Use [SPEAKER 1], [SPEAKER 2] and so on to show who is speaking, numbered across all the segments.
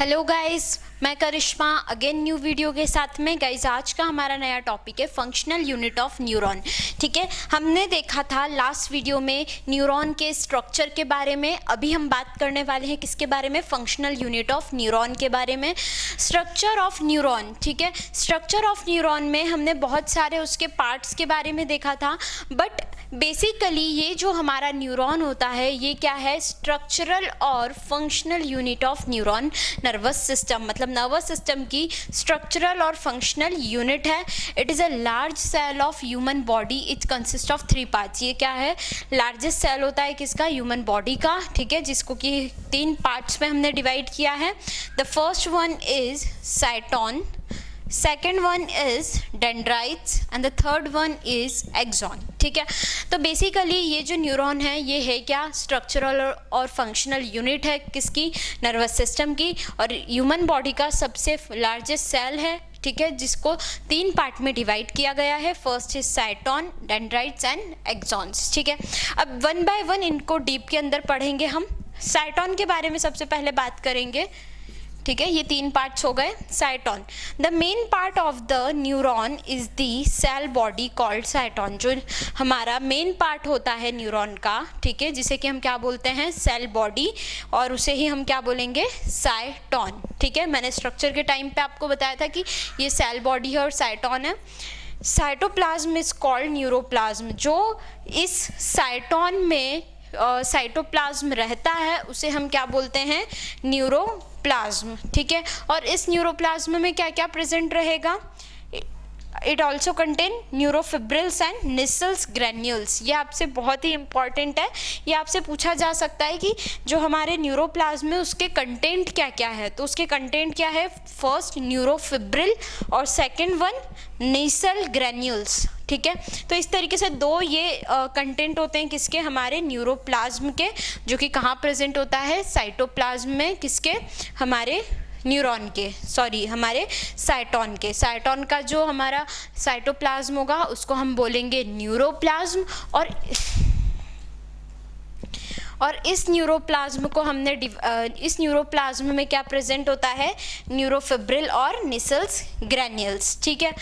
[SPEAKER 1] Hello guys, मैं करिश्मा again new video के साथ में। गाइस, आज का हमारा नया टॉपिक है फंक्शनल यूनिट ऑफ न्यूरॉन। ठीक है, हमने देखा था लास्ट वीडियो में न्यूरॉन के स्ट्रक्चर के बारे में। अभी हम बात करने वाले हैं किसके बारे में? फंक्शनल यूनिट ऑफ न्यूरॉन के बारे में। स्ट्रक्चर ऑफ न्यूरॉन, ठीक है, स्ट्रक्चर ऑफ न्यूरॉन में हमने बहुत सारे उसके पार्ट्स के बारे में देखा था। बट बेसिकली ये जो हमारा न्यूरॉन होता है ये क्या है? स्ट्रक्चरल और functional unit of neuron nervous system, मतलब नर्वस सिस्टम की स्ट्रक्चरल और फंक्शनल यूनिट है। It is a large cell of human body. It consist of 3 parts. ये क्या है? लार्जेस्ट सेल होता है किसका? ह्यूमन बॉडी का, ठीक है, जिसको कि 3 पार्ट्स में हमने डिवाइड किया है। The first one is cyton, second one is dendrites and the third one is axon. ठीक है, तो बेसिकली ये जो न्यूरॉन है ये है क्या? स्ट्रक्चरल और फंक्शनल यूनिट है किसकी? नर्वस सिस्टम की। और ह्यूमन बॉडी का सबसे लार्जेस्ट सेल है, ठीक है, जिसको 3 पार्ट में डिवाइड किया गया है। First is cyton, dendrites and axons. ठीक है, अब वन बाय वन इनको डीप के अंदर पढ़ेंगे हम। साइटोन के बारे में सबसे पहले बात करेंगे, ठीक है, ये 3 पार्ट्स हो गए। Cyton, the main part of the neuron is the cell body called cyton. जो हमारा मेन पार्ट होता है न्यूरॉन का, ठीक है, जिसे कि हम क्या बोलते हैं? सेल बॉडी, और उसे ही हम क्या बोलेंगे? साइटोन। ठीक है, मैंने स्ट्रक्चर के टाइम पे आपको बताया था कि ये सेल बॉडी है और साइटोन है। Cytoplasm is called neuroplasm. जो इस साइटोन में साइटोप्लाज्म रहता है उसे हम क्या बोलते हैं? न्यूरोप्लाज्म। ठीक है, और इस न्यूरोप्लाज्म में क्या क्या प्रेजेंट रहेगा? It also contain neurofibrils and Nissl's granules. ये आपसे बहुत ही इंपॉर्टेंट है। ये आपसे पूछा जा सकता है कि जो हमारे न्यूरोप्लाज्म है उसके कंटेंट क्या क्या है। तो उसके कंटेंट क्या है? फर्स्ट न्यूरोफिब्रिल और सेकंड वन निसल ग्रैन्यूल्स। ठीक है, तो इस तरीके से 2 ये कंटेंट होते हैं किसके? हमारे न्यूरोप्लाज्म के, जो कि कहाँ प्रेजेंट होता है? साइटोप्लाज्म में। किसके? हमारे न्यूरॉन के, सॉरी, हमारे साइटोन के। साइटोन का जो हमारा साइटोप्लाज्म होगा उसको हम बोलेंगे न्यूरोप्लाज्म। और इस न्यूरोप्लाज्म को हमने इस न्यूरोप्लाज्म में क्या प्रेजेंट होता है? न्यूरोफिब्रिल और निसल्स ग्रैन्यूल्स। ठीक है,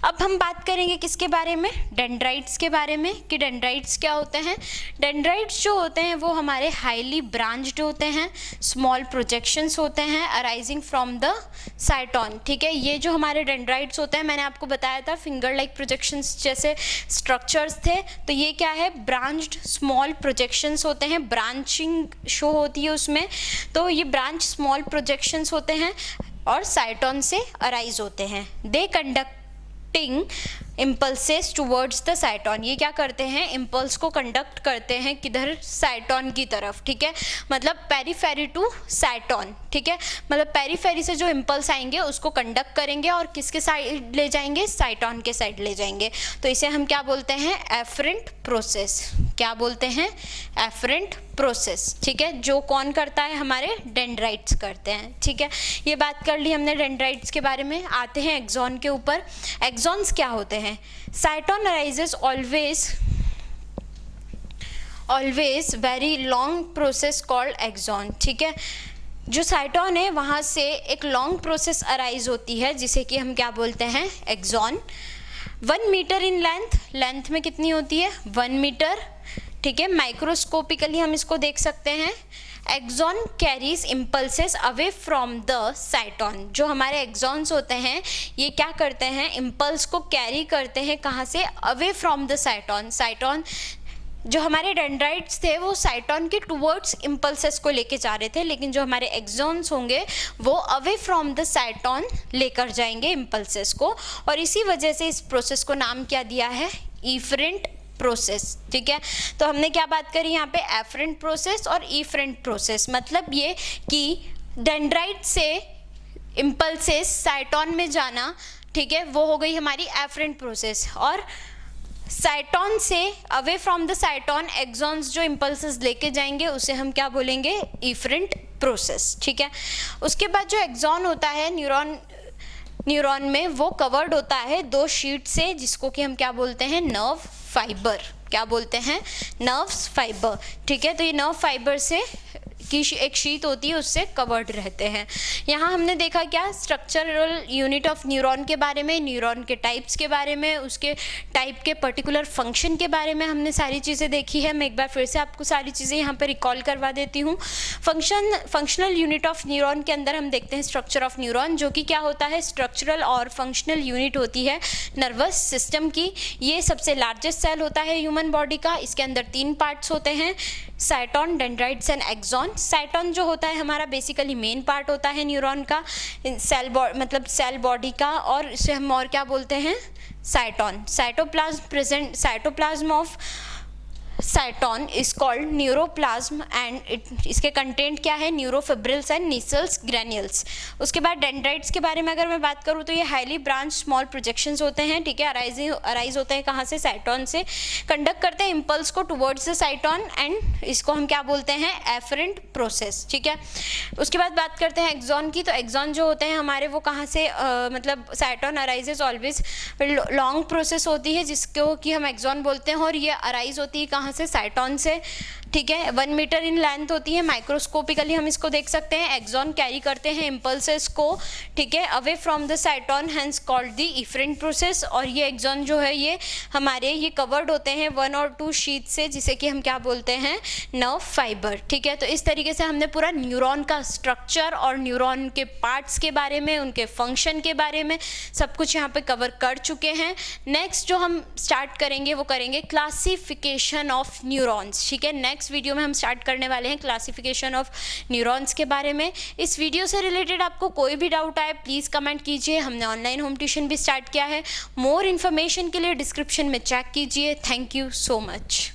[SPEAKER 1] अब हम बात करेंगे किसके बारे में? डेंड्राइट्स के बारे में, कि डेंड्राइट्स क्या होते हैं। डेंड्राइट्स जो होते हैं वो हमारे हाईली ब्रांच्ड होते हैं, स्मॉल प्रोजेक्शंस होते हैं अराइजिंग फ्रॉम द साइटोन। ठीक है, ये जो हमारे डेंड्राइट्स होते हैं, मैंने आपको बताया था फिंगर लाइक प्रोजेक्शंस जैसे स्ट्रक्चर्स थे। तो ये क्या है? ब्रांच्ड स्मॉल प्रोजेक्शंस होते हैं, ब्रांचिंग शो होती है उसमें। तो ये ब्रांच स्मॉल प्रोजेक्शंस होते हैं और साइटोन से अराइज होते हैं। They conducting impulses towards the cyton. ये क्या करते हैं? इम्पल्स को कंडक्ट करते हैं किधर? साइटोन की तरफ। ठीक है, मतलब पेरीफेरी टू साइटोन। ठीक है, मतलब पेरीफेरी से जो इम्पल्स आएंगे उसको कंडक्ट करेंगे और किसके साइड ले जाएंगे? साइटोन के साइड ले जाएंगे। तो इसे हम क्या बोलते हैं? Afferent process. क्या बोलते हैं? Afferent process. ठीक है, जो कौन करता है? हमारे डेंड्राइट्स करते हैं। ठीक है, ये बात कर ली हमने डेंड्राइट्स के बारे में। आते हैं एक्सॉन के ऊपर। एक्सॉन्स क्या होते हैं? Cyton arises always very long process called axon. ठीक है, जो साइटोन है वहाँ से एक लॉन्ग प्रोसेस अराइज होती है जिसे कि हम क्या बोलते हैं? एक्सॉन। 1 मीटर इन लेंथ में कितनी होती है? 1 मीटर। ठीक है, माइक्रोस्कोपिकली हम इसको देख सकते हैं। Axon carries impulses away from the cyton. जो हमारे एक्सॉन्स होते हैं ये क्या करते हैं? इम्पल्स को कैरी करते हैं कहाँ से? Away from the साइटोन। साइटोन, जो हमारे डेंड्राइट्स थे वो साइटोन के टूवर्ड्स इम्पल्सेस को लेके जा रहे थे, लेकिन जो हमारे एक्सॉन्स होंगे वो अवे फ्रॉम द साइटोन लेकर जाएंगे इम्पल्सेस को। और इसी वजह से इस प्रोसेस को नाम क्या दिया है? Efferent process. ठीक है, तो हमने क्या बात करी यहाँ पे? एफरेंट प्रोसेस और इफरेंट प्रोसेस। मतलब ये कि डेंड्राइट से इम्पल्सेस साइटोन में जाना, ठीक है, वो हो गई हमारी एफरेंट प्रोसेस। और साइटोन से away from the cyton axons जो इम्पल्सेस लेके जाएंगे उसे हम क्या बोलेंगे? Efferent process. ठीक है, उसके बाद जो एक्सॉन होता है न्यूरॉन में वो कवर्ड होता है 2 शीट से, जिसको कि हम क्या बोलते हैं? Nerve fibre. क्या बोलते हैं? Nerves fibre. ठीक है, तो ये नर्व फाइबर से की एक शीट होती है उससे कवर्ड रहते हैं। यहाँ हमने देखा क्या, स्ट्रक्चरल यूनिट ऑफ न्यूरॉन के बारे में, न्यूरॉन के टाइप्स के बारे में, उसके टाइप के पर्टिकुलर फंक्शन के बारे में हमने सारी चीज़ें देखी है। मैं एक बार फिर से आपको सारी चीज़ें यहाँ पर रिकॉल करवा देती हूँ। फंक्शनल यूनिट ऑफ न्यूरॉन के अंदर हम देखते हैं स्ट्रक्चर ऑफ न्यूरॉन, जो कि क्या होता है, स्ट्रक्चरल और फंक्शनल यूनिट होती है नर्वस सिस्टम की। ये सबसे लार्जेस्ट सेल होता है ह्यूमन बॉडी का। इसके अंदर 3 पार्ट्स होते हैं, cyton, dendrites and axon. Cyton जो होता है हमारा बेसिकली मेन पार्ट होता है न्यूरॉन का, सेल बॉडी का, और इसे हम और क्या बोलते हैं, साइटोन। Cytoplasm of साइटोन is called neuroplasm and इसके कंटेंट क्या है, न्यूरोफिब्रिल्स एंड नीसल्स ग्रैन्युल्स। उसके बाद डेंड्राइट्स के बारे में अगर मैं बात करूँ तो ये हाईली ब्रांच स्मॉल प्रोजेक्शंस होते हैं, ठीक है, अराइज होते हैं कहाँ से, साइटोन से, कंडक्ट करते हैं इम्पल्स को टुवर्ड्स द साइटोन एंड इसको हम क्या बोलते हैं, एफरेंट प्रोसेस, ठीक है। उसके बाद बात करते हैं एक्सॉन की। तो एक्सॉन जो होते हैं हमारे वो कहाँ से, साइटोन अराइजेज ऑलवेज लॉन्ग प्रोसेस होती है जिसको कि हम एक्सॉन बोलते हैं, और ये अराइज होती है कहाँ से, साइटोन से, ठीक है। 1 मीटर इन लेंथ होती है, माइक्रोस्कोपिकली हम इसको देख सकते हैं। एक्सॉन कैरी करते हैं इम्पल्सेस को, ठीक है, away from the साइटोन, hence called the efferent process. और ये एक्सॉन जो है ये कवर्ड होते हैं 1 और 2 शीट से, जिसे कि हम क्या बोलते हैं, नर्व फाइबर, ठीक है। तो इस तरीके से हमने पूरा न्यूरॉन का स्ट्रक्चर और न्यूरॉन के पार्ट्स के बारे में, उनके फंक्शन के बारे में सब कुछ यहाँ पे कवर कर चुके हैं। नेक्स्ट जो हम स्टार्ट करेंगे वो करेंगे क्लासिफिकेशन ऑफ न्यूरॉन्स, ठीक है। नेक्स्ट वीडियो में हम स्टार्ट करने वाले हैं क्लासिफिकेशन ऑफ न्यूरॉन्स के बारे में। इस वीडियो से रिलेटेड आपको कोई भी डाउट आए प्लीज़ कमेंट कीजिए। हमने ऑनलाइन होम ट्यूशन भी स्टार्ट किया है, मोर इन्फॉर्मेशन के लिए डिस्क्रिप्शन में चेक कीजिए। Thank you so much.